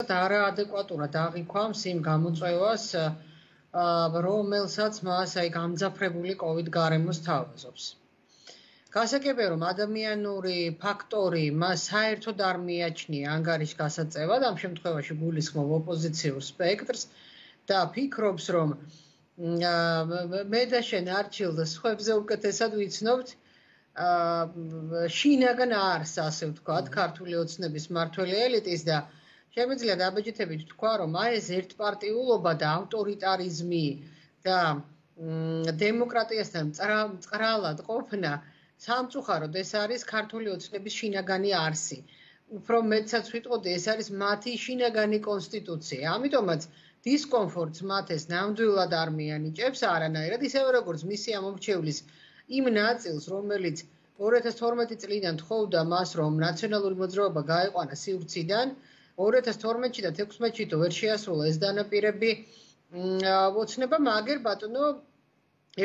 უბრალოდ არაადეკვატურად აღიქვამს იმ გამოწვევას, რომელსაც მას გამძაფრებული COVID გარემოს თავაზობს. გასაგებია, რომ ადამიანური ფაქტორი მას საერთოდ არ მიაჩნია ანგარიშგასაწევად, ამ შემთხვევაში გულისხმობ ოპოზიციურ სპექტრს და ფიქრობს, რომ მე და შენ არჩილ სხვებზე უკეთესად ვიცნობთ შინაგან არს, ასე ვთქვათ, ქართული ოცნების მმართველი ელიტის და შემიძლია დაბეჭდებით თქვა, რომ ეს ერთპარტიულობა და ავტორიტარიზმი და დემოკრატიასთან მწრალად ყოფნა სამწუხაროდ ეს არის ქართული ოცნების შინაგანი არსი. უფრო მეტსაც ვიტყოდი, ეს არის მათი შინაგანი კონსტიტუცია. ამიტომაც დისკომფორტს მათ ეს ნამდვილად არ მიანიჭებს არანაირად, ისევე როგორც მისი ამომრჩევლის იმ ნაწილს, რომელიც 2012 წლიდან თხოვდა მას, რომ ნაციონალური მოძრაობა გაეყვანა სივრციდან, 2012-ში და 2016-ში თუ ვერ შეასრულა ეს დანაპირები ოცნება, მაგერ ბატონო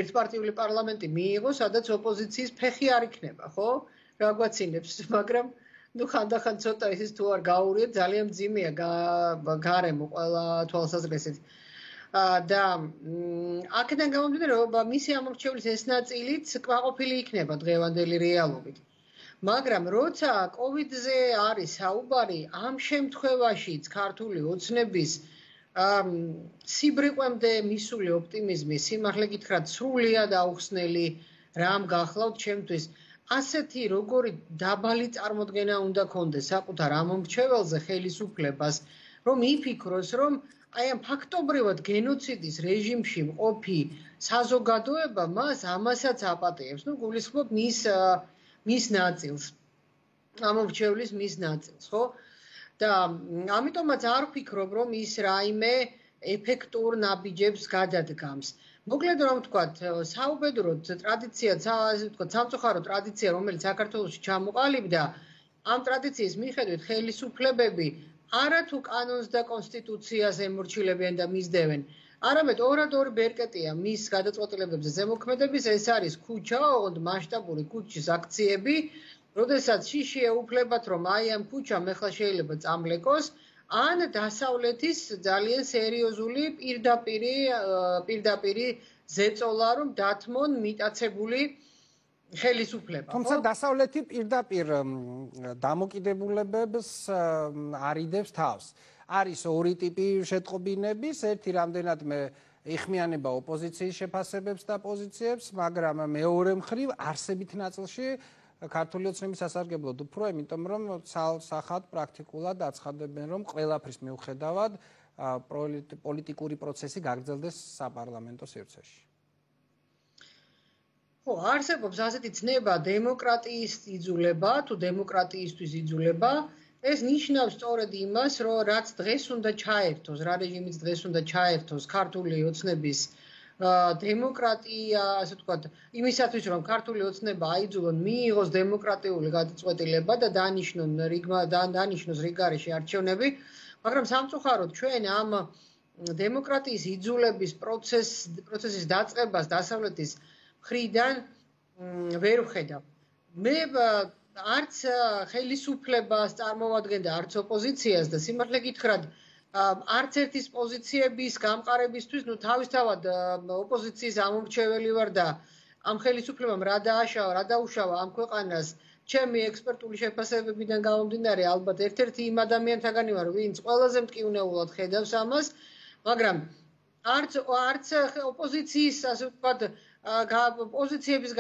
ერთპარტიული პარლამენტი მიიღო, სადაც ოპოზიციის ფეხი არ იქნება, ხო? რა გვაცინებს, მაგრამ ნუ ხანდახან ცოტა ისიც თუ არ გაურიეთ, ძალიან მძიმეა გარემო ყველა თვალსაზრისით. და აქედან გამომდინარე, რომ მისი ამორჩევლის ეს ნაწილიც კმაყოფილი იქნება დღევანდელი რეალობით. მაგრამ როცა COVID-ზე არის საუბარი, ამ შემთხვევაშიც ქართული ოცნების სიბრიყვემდე მისული ოპტიმიზმი, სიმართლე გითხრათ, სრულიად აუხსნელი რამ გახლავთ ჩემთვის. ასეთი როგორი დაბალი წარმოდგენა უნდა ქონდეს საკუთარ ამომრჩეველზე ხელისუფლებას, რომ იფიქროს, რომ აი ამ ფაქტობრივად გენოციდის რეჟიმში მყოფი საზოგადოება მას ამასაც აპატიებს. ნუ გულისხმობ მის ნაწილს, ამომრჩევლის მის ნაწილს, ხო? და ამიტომაც არ ვფიქრობ, რომ ის რაიმე ეფექტურ ნაბიჯებს გადადგამს. მოკლედ რომ ვთქვათ, საუბედუროდ ტრადიცია, ასე ვთქვათ, სამწუხარო ტრადიცია, რომელიც საქართველოში ჩამოყალიბდა, ამ ტრადიციის მიხედვით ხელისუფლებები არათუ კანონს და კონსტიტუციას ემორჩილებიან და მისდევენ, არამედ ორადორი ბერკეტია მის გადაწყვეტილებებზე ზემოქმედების, ეს არის ქუჩა, ოღონდ მასშტაბური ქუჩის აქციები, როდესაც შიშია უფლებათ, რომ აი ამ ქუჩამ ეხლა შეიძლება წამლეკოს, ან დასავლეთის ძალიან სერიოზული პირდაპირი ზეწოლა, რომ დათმონ მიტაცებული ხელისუფლება. თუმცა დასავლეთი პირდაპირ დამოკიდებულებებს არიდებს თავს. არის ორი ტიპი შეტყობინების, ერთი რამდენადმე იხმიანება ოპოზიციის შეფასებებს და პოზიციებს, მაგრამ მეორე მხრივ არსებით ნაწილში ქართული ოცნების სასარგებლოდ უფრო, იმიტომ რომ ცალსახად პრაქტიკულად აცხადებენ, რომ ყველაფრის მიუხედავად პოლიტიკური პროცესი გაგრძელდეს საპარლამენტო სივრცეში. ხო, არსებობს ასეთი ცნება დემოკრატიის იძულება, თუ დემოკრატიისთვის იძულება, ეს ნიშნავს სწორედ იმას, რომ რაც დღეს უნდა ჩაერთოს, რა რეჟიმიც დღეს უნდა ჩაერთოს ქართული ოცნების დემოკრატია, ასე ვთქვათ, იმისათვის, რომ ქართული ოცნება აიძულონ მიიღოს დემოკრატიული გადაწყვეტილება და დანიშნოს რიგ გარეშე არჩევნები, მაგრამ სამწუხაროდ ჩვენ ამ დემოკრატიის იძულების პროცესის დაწყებას დასავლეთის მხრიდან ვერ ვხედავ. მე არც ხელისუფლებას წარმოვადგენდა, არც ოპოზიციას და სიმართლე გითხრათ, არც ერთის პოზიციების გამყარებისთვის, ნუ თავისთავად ოპოზიციის ამომრჩეველი ვარ და ამ ხელისუფლებამ რა დააშავა, რა დაუშავა ამ ქვეყანას, ჩემი ექსპერტული შეფასებებიდან გამომდინარე, ალბათ ერთ-ერთი იმ ადამიანთაგანი ვარ, ვინც ყველაზე მტკივნეულად ხედავს ამას, მაგრამ არც ოპოზიციის, ასე ვთქვათ, პოზიციების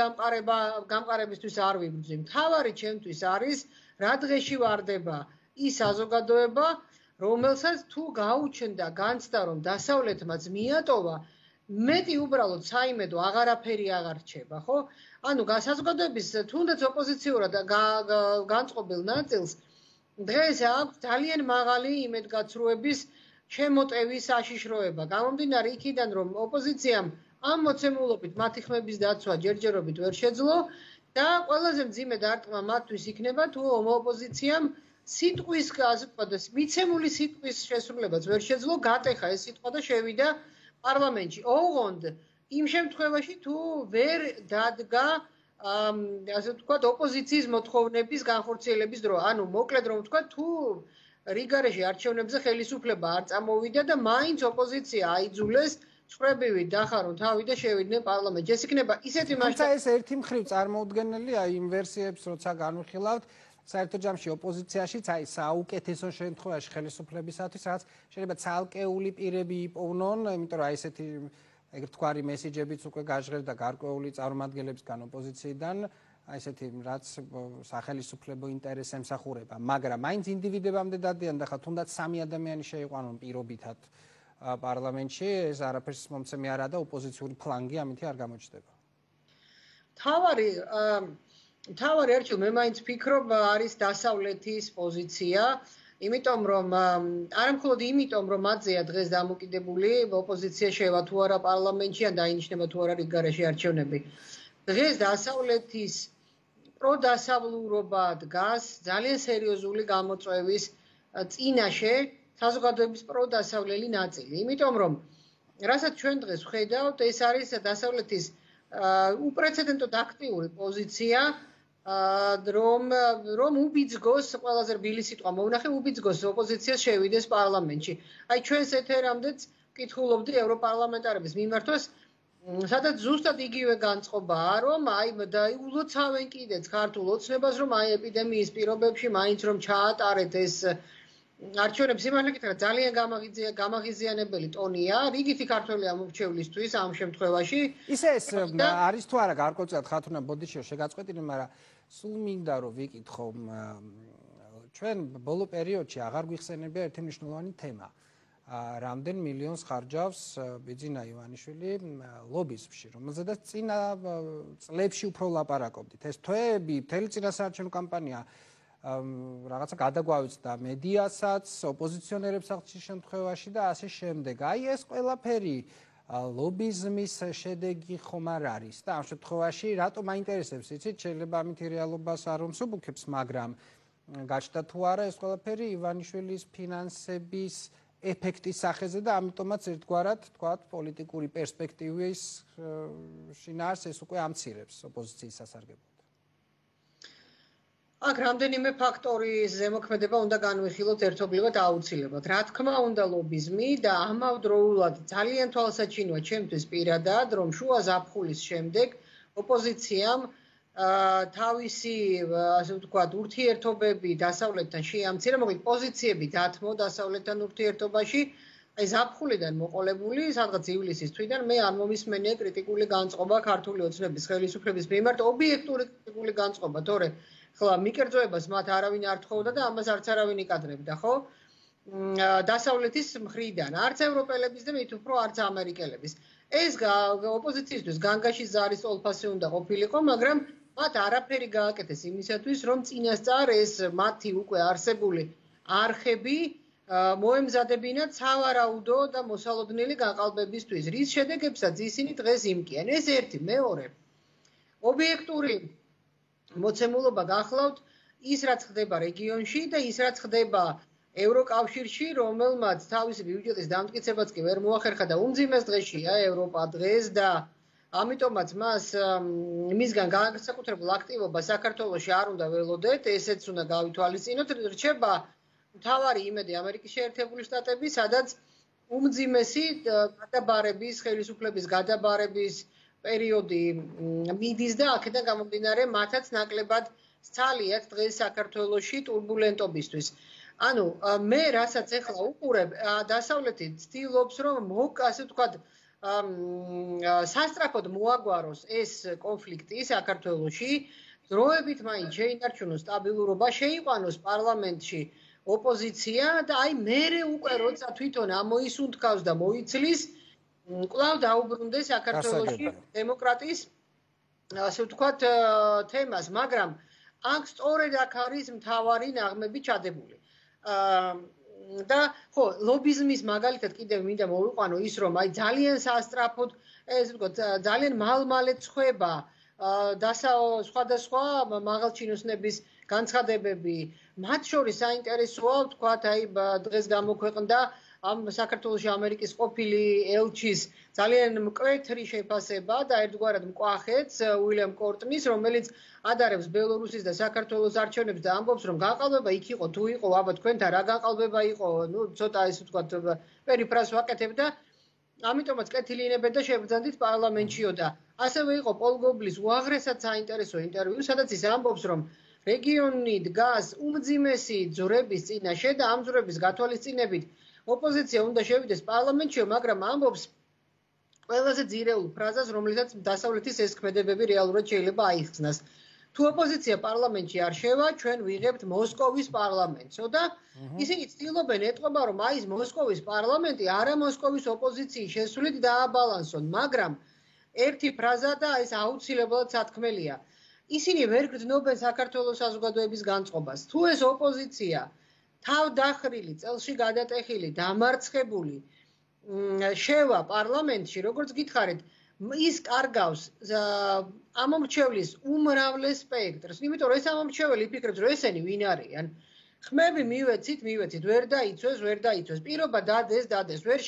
გამყარებისთვის არ ვიბრძვი. მთავარი ჩემთვის არის, რა დღეში ვარდება ის საზოგადოება, რომელსაც თუ გაუჩნდა განცდა, რომ დასავლეთმაც მიატოვა, მეტი უბრალოდ საიმედო აღარაფერი აღარ რჩება, ხო? ანუ საზოგადოების თუნდაც ოპოზიციურად განწყობილ ნაწილს დღეს აქვს ძალიან მაღალი იმედგაცრუების შემოტევის საშიშროება. გამომდინარე იქიდან, რომ ოპოზიციამ ამ მოცემულობით მათი ხმების დაცვა ჯერჯერობით ვერ შეძლო და ყველაზე მძიმე დარტყმა მათთვის იქნება, თუ ოპოზიციამ სიტყვის, ასე ვთქვათ, მიცემული სიტყვის შესრულებაც ვერ შეძლო, გატეხა ეს სიტყვა და შევიდა პარლამენტში. ოღონდ იმ შემთხვევაში, თუ ვერ დადგა, ასე ვთქვათ, ოპოზიციის მოთხოვნების განხორციელების დრო. ანუ მოკლედ რომ ვთქვათ, თუ რიგარეში არჩევნებზე ხელისუფლება არ წამოვიდა და მაინც ოპოზიცია აიძულეს ცხრებივით დახარონ თავი და შევიდნენ პარლამენტში. ეს იქნება ისეთი თუმცა ეს ერთი მხრივ წარმოუდგენელია იმ ვერსიებს, როცა განვიხილავთ, საერთო ჯამში ოპოზიციაშიც აი საუკეთესო შემთხვევაში ხელისუფლებისათვის, რაც შეიძლება ცალკეული პირები იპოვნონ, იმიტომ რომ აი ესეთი ეგრეთ თქვარი მესიჯებიც უკვე გაჟღერდა გარკვეული წარმომადგენლებისგან ოპოზიციიდან, აი ესეთი რაც სახელისუფლებო ინტერესს ემსახურება, მაგრამ მაინც ინდივიდებამდე დადიან და ხა თუნდაც სამი ადამიანი შეიყვანონ პირობითად პარლამენტში, ეს არაფერს მომცემი არა და ოპოზიციური ფლანგი ამითი არ გამოჩნდება. თავარი არჩევ მე მაინც ფიქრობ არის დასავლეთის პოზიცია, იმიტომ რომ არა მხოლოდ იმიტომ რომ მათზეა დღეს დამოკიდებული ოპოზიცია შევა თუ არა პარლამენტში ან დაინიშნება თუ არა რიგარეში არჩევნები. დღეს დასავლეთის პროდასავლურობა დგას ძალიან სერიოზული გამოწვევის წინაშე საზოგადოების პროდასავლელი ნაწილი. იმიტომ რომ რასაც ჩვენ დღეს ვხედავთ, ეს არის დასავლეთის უპრეცედენტოდ აქტიური პოზიცია, რომ უბიძგოს ყველაზე რბილი სიტყვა მოვნახე, უბიძგოს ოპოზიციას შევიდეს პარლამენტში. აი ჩვენს ეთერამდეც ვკითხულობდი ევროპარლამენტარების მიმართვას, სადაც ზუსტად იგივე განწყობაა, რომ აი ულოცავენ კიდეც ქართულ ოცნებას, რომ აი ეპიდემიის პირობებში მაინც რომ ჩაატარეთ ეს არჩევნები. სიმართლე გითხრათ, ძალიან გამაღიზიანებელი ტონია, რიგითი ქართველია მომრჩევლისთვის ამ შემთხვევაში. ისე ეს არის თუ არა გარკვეულწილად ხათუნა ბოდიშიო შეგაწყვეტილი, მაგრამ სულ მინდა რომ ვიკითხო, ჩვენ ბოლო პერიოდში აღარ გვიხსენებია ერთი მნიშვნელოვანი თემა. რამდენ მილიონს ხარჯავს ბიძინა ივანიშვილი ლობიზმში, რომელზედაც წინა წლებში უფრო ლაპარაკობდით. ეს თვეები, მთელი წინასაარჩევნო კამპანია რაღაცა გადაგვავიწყდა მედიასაც, ოპოზიციონერებს აღჭის შემთხვევაში და ასე შემდეგ. აი ეს ყველაფერი ლობიზმის შედეგი ხომ არ არის და ამ შემთხვევაში რატომ აინტერესებს, იცით, შეიძლება ამითი რეალობას არ უმსუბუქებს, მაგრამ გაჩნდა თუ არა ეს ყველაფერი ივანიშვილის ფინანსების ეფექტის სახეზე და ამიტომაც ერთგვარად, თქვათ, პოლიტიკური პერსპექტივის შინაარსს ეს უკვე ამცირებს ოპოზიციის სასარგებლოდ. აქ რამდენიმე ფაქტორის ზემოქმედება უნდა განვიხილოთ ერთობლივად აუცილებლად. რა თქმა უნდა, ლობიზმი და ამავდროულად ძალიან თვალსაჩინოა ჩემთვის პირადად, რომ შუა ზაფხულის შემდეგ ოპოზიციამ თავისი, ასე ვთქვათ, ურთიერთობები დასავლეთთან შეამცირა, მოკლედ პოზიციები დათმო დასავლეთთან ურთიერთობაში. აი ზაფხულიდან მოყოლებული, სადღაც ივლისის თვიდან მე არ მომისმენია კრიტიკული განწყობა ქართული ოცნების ხელისუფლების მიმართ, ობიექტური კრიტიკული განწყობა, თორე ხლა მიკერძოებას მათ არავინ არ თხოვდა და ამას არც არავინ იკადრებდა, ხო? დასავლეთის მხრიდან, არც ევროპელების და მით უფრო არც ამერიკელების. ეს ოპოზიციისთვის განგაშის ზარის ტოლფასი უნდა ყოფილიყო, მაგრამ მათ არაფერი გააკეთეს იმისათვის, რომ წინასწარ ეს მათი უკვე არსებული არხები მოემზადებინათ სავარაუდო და მოსალოდნელი გაყალბებისთვის, რის შედეგებსაც ისინი დღეს იმკიან. ეს ერთი, მეორე. ობიექტური მოცემულობა გახლავთ ის რაც ხდება რეგიონში და ის რაც ხდება ევროკავშირში, რომელმაც თავისი ბიუჯეტის დამტკიცებაც კი ვერ მოახერხა და უმძიმეს დღეშია ევროპა დღეს და ამიტომაც მისგან განსაკუთრებულ აქტივობას საქართველოში არ უნდა ველოდეთ, ესეც უნდა გავითვალისწინოთ. რჩება მთავარი იმედი ამერიკის შეერთებული შტატები, სადაც უმძიმესი გადაბარების, ხელისუფლების გადაბარების პერიოდი მიდის და აქედან გამომდინარე მათაც ნაკლებად სცალიათ დღეს საქართველოში ტურბულენტობისთვის. ანუ მე რასაც ეხლა უყურებ, დასავლეთი ცდილობს რომ ასე ვთქვათ სასტრაფოდ მოაგვაროს ეს კონფლიქტი საქართველოში, დროებით მაინც შეინარჩუნოს სტაბილურობა, შეიყვანოს პარლამენტში ოპოზიცია და აი მერე უკვე როცა თვითონ ამოისუნთქავს და მოიცლის კვლავ დაუბრუნდეს საქართველოში დემოკრატიის ასე ვთქვათ თემას, მაგრამ აქ სწორედ აქ არის მთავარი ნაღმები ჩადებული. და ხო, ლობიზმის მაგალითად კიდევ მინდა მოვიყვანო ის, რომ აი ძალიან სასტრაფოდ, ესე ვთქვათ, ძალიან მალ-მალე ცხვება სხვადასხვა მაღალჩინოსნების განცხადებები მათ შორის საინტერესოა, ვთქვათ, აი დღეს გამოქვეყნდა ამ საქართველოში ამერიკის ყოფილი ელჩის ძალიან მკვეთრი შეფასება და ერთგვარად მკვახეთს უილიამ კორტნის, რომელიც ადარებს ბელორუსის და საქართველოს არჩევნებს და ამბობს, რომ განყალბება იქ იყო თუ იყო, აბა თქვენთან რა განყალბება იყო, ნუ ცოტა ისე ვთქვათ, პერიფრას ვაკეთებ და ამიტომაც კეთილი ინებეთ და შევბრძანდით პარლამენტშიო და ასევე იყო პოლ გობლის უაღრესად საინტერესო ინტერვიუ, სადაც ის ამბობს, რომ რეგიონი დგას უმძიმესი ძვრების წინაშე და ამ ძვრების გათვალისწინებით ოპოზიცია უნდა შევიდეს პარლამენტშიო, მაგრამ ამბობს ყველაზე ძირეულ ფრაზას, რომელსაც დასავლეთის ეს ქმედებები რეალურად შეიძლება აიხსნას. თუ ოპოზიცია პარლამენტში არ შევა, ჩვენ ვიღებთ მოსკოვის პარლამენტსო და ისინი ცდილობენ ეტყობა, რომ აი ეს მოსკოვის პარლამენტი არა მოსკოვის ოპოზიციის შესულით დააბალანსონ, მაგრამ ერთი ფრაზა და ეს აუცილებლად სათქმელია. ისინი ვერ გრძნობენ საქართველოს საზოგადოების განწყობას. თუ ეს ოპოზიცია თავდახრილი, წელში გადატეხილი, დამარცხებული შევა პარლამენტში, როგორც გითხარით, ის კარგავს ამომრჩევლის უმრავლეს სპექტრს, იმიტომ რომ ეს ამომრჩეველი იფიქრებს, რომ ესენი ვინ არიან. ხმები მივეცით, ვერ დაიცვეს, პირობა დადეს, ვერ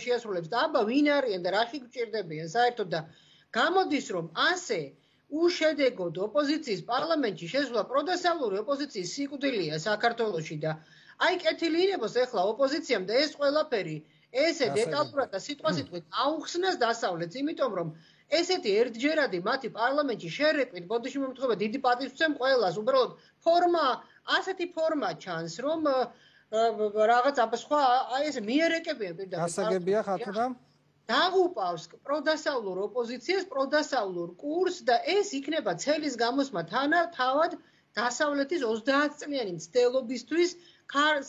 შეასრულებს და აბა ვინ არიან და რაში გჭირდებიან საერთოდ და გამოდის, რომ ასე უშედეგოდ ოპოზიციის პარლამენტში შესვლა პროდასავლური ოპოზიციის სიკვდილია საქართველოში და აი კეთილი ინებოს ეხლა ოპოზიციამ და ეს ყველაფერი ესე დეტალურად და სიტყვასიტყვით აუხსნას დასავლეთს, იმიტომ რომ ესეთი ერთჯერადი მათი პარლამენტში შერეკვით, ბოდიში მომთხოვა დიდი პატივს ვცემ ყველას, უბრალოდ ასეთი ფორმა ჩანს, რომ რაღაც სხვა აი ეს მიერეკებიან პირდაპირ. გასაგებია ხათუნა. დაღუპავს პროდასავლურ ოპოზიციას, პროდასავლურ კურსს და ეს იქნება ცელის გამოსმა თავად დასავლეთის 30-წლიანი მცდელობისთვის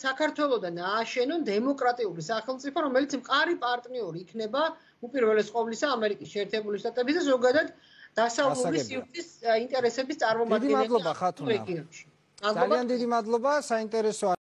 საქართველოდან ააშენონ დემოკრატიული სახელმწიფო, რომელიც მყარი პარტნიორი იქნება უპირველეს ყოვლისა ამერიკის შეერთებული შტატების და ზოგადად დასავლური სივრცის ინტერესების წარმომადგენელი რეგიონში. ძალიან დიდი მადლობა, საინტერესო